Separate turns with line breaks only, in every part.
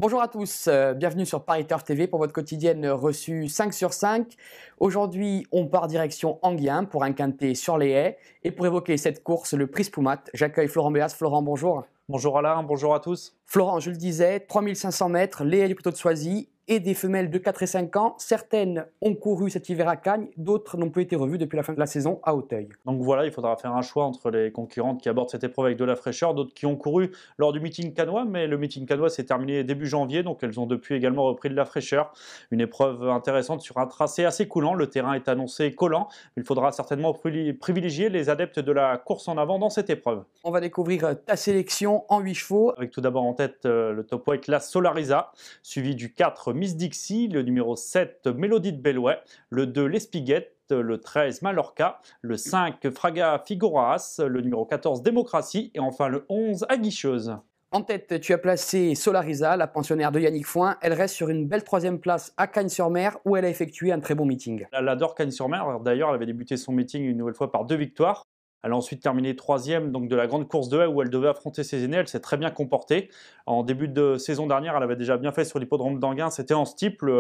Bonjour à tous, bienvenue sur Paris Turf TV pour votre quotidienne reçue 5 sur 5. Aujourd'hui, on part direction Enghien pour un quintet sur les haies. Et pour évoquer cette course, le Prix Spoumat, j'accueille Florent Béas. Florent, bonjour.
Bonjour Alain, bonjour à tous.
Florent, je le disais, 3500 mètres, les haies du plateau de Soisy et des femelles de 4 et 5 ans. Certaines ont couru cet hiver à Cagnes, d'autres n'ont plus été revues depuis la fin de la saison à Auteuil.
Donc voilà, il faudra faire un choix entre les concurrentes qui abordent cette épreuve avec de la fraîcheur, d'autres qui ont couru lors du meeting cannois, mais le meeting cannois s'est terminé début janvier, donc elles ont depuis également repris de la fraîcheur. Une épreuve intéressante sur un tracé assez coulant, le terrain est annoncé collant. Il faudra certainement privilégier les adeptes de la course en avant dans cette épreuve.
On va découvrir ta sélection en 8 chevaux.
Avec tout d'abord en tête le top weight, la Solarisa, suivi du 4 Miss Dixie, le numéro 7 Mélodie de Bellouet, le 2 l'Espiguette, le 13 Mallorca, le 5 Fraga Figueroas, le numéro 14 Démocratie et enfin le 11 Aguicheuse.
En tête, tu as placé Solarisa, la pensionnaire de Yannick Foin. Elle reste sur une belle 3e place à Cagnes-sur-Mer où elle a effectué un très bon meeting.
Elle adore Cagnes-sur-Mer, d'ailleurs elle avait débuté son meeting une nouvelle fois par 2 victoires. Elle a ensuite terminé 3e donc de la grande course de haie où elle devait affronter ses aînés. Elle s'est très bien comportée. En début de saison dernière, elle avait déjà bien fait sur l'hippodrome d'Enghien. C'était en steeple.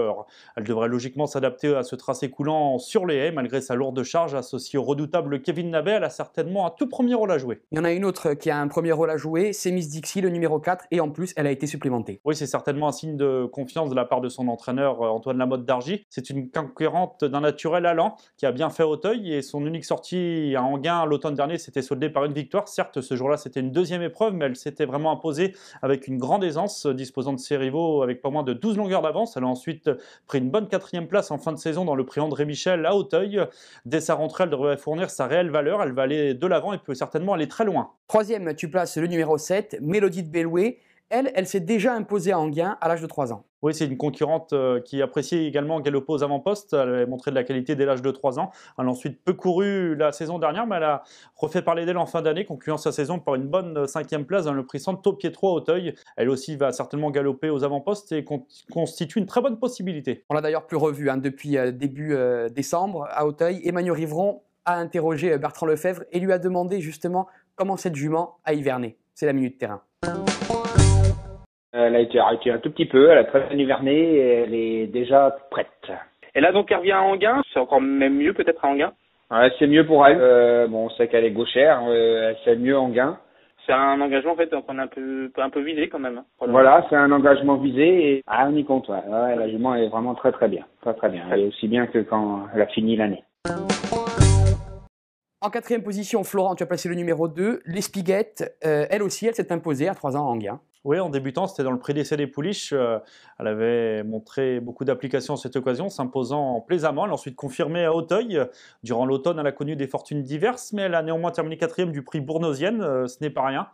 Elle devrait logiquement s'adapter à ce tracé coulant sur les haies malgré sa lourde charge. Associée au redoutable Kevin Nabet, elle a certainement un tout premier rôle à jouer.
Il y en a une autre qui a un premier rôle à jouer, c'est Miss Dixie, le numéro 4, et en plus, elle a été supplémentée.
Oui, c'est certainement un signe de confiance de la part de son entraîneur Antoine Lamotte d'Argy. C'est une concurrente d'un naturel allant qui a bien fait Auteuil et son unique sortie à Enghien l'automne dernier s'était soldée par une victoire. Certes, ce jour-là, c'était une 2e épreuve, mais elle s'était vraiment imposée avec une grande aisance, disposant de ses rivaux avec pas moins de 12 longueurs d'avance. Elle a ensuite pris une bonne 4e place en fin de saison dans le prix André Michel à Auteuil. Dès sa rentrée, elle devrait fournir sa réelle valeur. Elle va aller de l'avant et peut certainement aller très loin.
3e, tu places le numéro 7, Mélodie de Bellouet. Elle s'est déjà imposée à Enghien à l'âge de 3 ans.
Oui, c'est une concurrente qui appréciait également galoper aux avant-postes. Elle avait montré de la qualité dès l'âge de 3 ans. Elle a ensuite peu couru la saison dernière, mais elle a refait parler d'elle en fin d'année, concluant sa saison par une bonne 5e place dans le prix Santo Pietro à Auteuil. Elle aussi va certainement galoper aux avant-postes et constitue une très bonne possibilité.
On l'a d'ailleurs plus revue depuis début décembre à Auteuil. Emmanuel Rivron a interrogé Bertrand Lefebvre et lui a demandé justement comment cette jument a hiverné. C'est la minute terrain.
Elle a été arrêtée un tout petit peu, elle a très bien hiverné et elle est déjà prête.
Et là donc elle revient à Enghien, c'est encore même mieux peut-être à Enghien.
Ouais, c'est mieux pour elle. Bon, on sait qu'elle est gauchère, elle sait mieux Enghien.
C'est un engagement en fait qu'on a un peu visé quand même.
Voilà, c'est un engagement visé et on y compte. Ouais, la jument est vraiment très très bien, très très bien. Elle est aussi bien que quand elle a fini l'année.
En 4e position, Florent, tu as placé le numéro 2, l'Espiguette. Elle aussi, elle s'est imposée à 3 ans à Enghien.
Oui, en débutant, c'était dans le prix d'essai des Pouliches. Elle avait montré beaucoup d'applications à cette occasion, s'imposant plaisamment. Elle a ensuite confirmé à Auteuil. Durant l'automne, elle a connu des fortunes diverses, mais elle a néanmoins terminé 4e du prix Bournosienne. Ce n'est pas rien.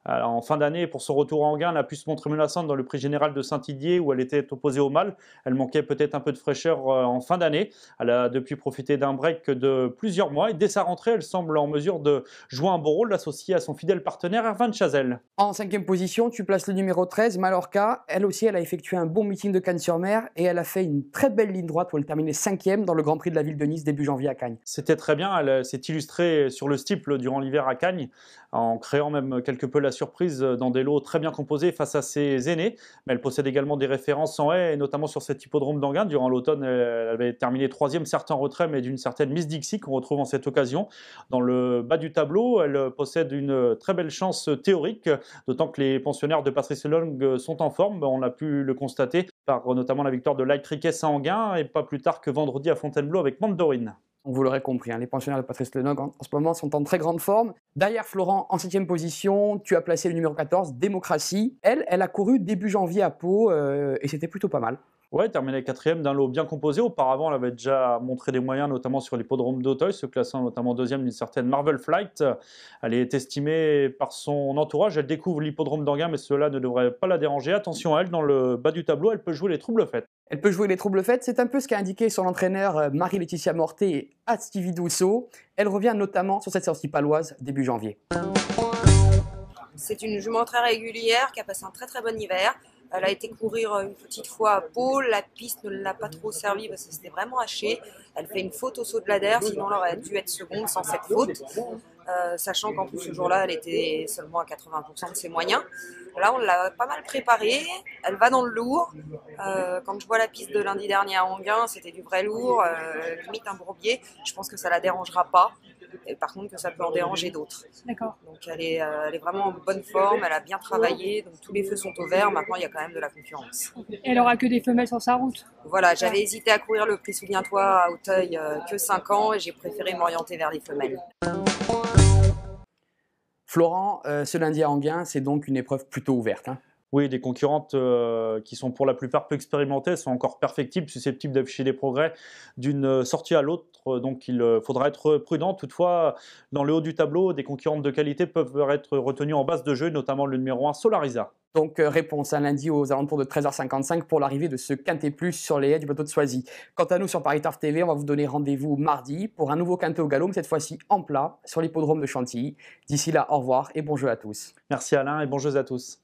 En fin d'année, pour son retour à Enghien, elle a pu se montrer menaçante dans le prix général de Saint-Didier, où elle était opposée au mâle. Elle manquait peut-être un peu de fraîcheur en fin d'année. Elle a depuis profité d'un break de plusieurs mois. Et dès sa rentrée, elle semble en mesure de jouer un bon rôle, associée à son fidèle partenaire Erwan Chazelle.
En 5e position, tu places le numéro 13, Mallorca. Elle aussi, elle a effectué un bon meeting de Cagnes-sur-Mer et elle a fait une très belle ligne droite où elle terminait 5e dans le Grand Prix de la ville de Nice début janvier à Cagnes.
C'était très bien, elle s'est illustrée sur le steeple durant l'hiver à Cagnes, en créant même quelque peu la surprise dans des lots très bien composés face à ses aînés. Mais elle possède également des références en haie, et notamment sur cet hippodrome d'Enghien. Durant l'automne, elle avait terminé 3e, certes en retrait, mais d'une certaine Miss Dixie qu'on retrouve en cette occasion. Dans le bas du tableau, elle possède une très belle chance théorique, d'autant que les pensionnaires de Patrice Long sont en forme. On a pu le constater par notamment la victoire de Light Riquet à Enghien et pas plus tard que vendredi à Fontainebleau avec Mandorine.
Vous l'aurez compris, les pensionnaires de Patrice Lenogue en ce moment sont en très grande forme. Derrière Florent, en 7e position, tu as placé le numéro 14, Démocratie. Elle a couru début janvier à Pau et c'était plutôt pas mal.
Ouais, terminé 4e d'un lot bien composé. Auparavant, elle avait déjà montré des moyens, notamment sur l'hippodrome d'Auteuil, se classant notamment 2e d'une certaine Marvel Flight. Elle est estimée par son entourage. Elle découvre l'hippodrome d'Enghien, mais cela ne devrait pas la déranger. Attention à elle, dans le bas du tableau, elle peut jouer les troubles faits.
Elle peut jouer les troubles faits, c'est un peu ce qu'a indiqué son entraîneur Marie-Laetitia Mortet à Stevie Dousseau. Elle revient notamment sur cette sortie paloise début janvier.
C'est une jument très régulière qui a passé un très très bon hiver. Elle a été courir une petite fois à Pau, la piste ne l'a pas trop servi parce que c'était vraiment haché. Elle fait une faute au saut de l'Ader, sinon elle aurait dû être seconde sans cette faute. sachant qu'en plus ce jour-là, elle était seulement à 80% de ses moyens. Là, on l'a pas mal préparée, elle va dans le lourd. Quand je vois la piste de lundi dernier à Anguin, c'était du vrai lourd, limite un bourbier. Je pense que ça la dérangera pas. Et par contre, que ça peut en déranger d'autres.
D'accord.
Donc elle est vraiment en bonne forme, elle a bien travaillé, donc tous les feux sont au vert. Maintenant, il y a quand même de la concurrence.
Et elle aura que des femelles sur sa route.
Voilà, j'avais hésité à courir le prix Souviens-toi à Auteuil que 5 ans et j'ai préféré m'orienter vers les femelles.
Florent, ce lundi à Anguin, c'est donc une épreuve plutôt ouverte, hein.
Oui, des concurrentes qui sont pour la plupart peu expérimentées, sont encore perfectibles, susceptibles d'afficher des progrès d'une sortie à l'autre. Donc il faudra être prudent. Toutefois, dans le haut du tableau, des concurrentes de qualité peuvent être retenues en base de jeu, notamment le numéro 1, Solarisa.
Donc réponse un lundi aux alentours de 13h55 pour l'arrivée de ce Quintet Plus sur les haies du plateau de Soisy. Quant à nous sur Paris Turf TV, on va vous donner rendez-vous mardi pour un nouveau Quintet au galop, mais cette fois-ci en plat sur l'hippodrome de Chantilly. D'ici là, au revoir et bon jeu à tous.
Merci Alain et bon jeu à tous.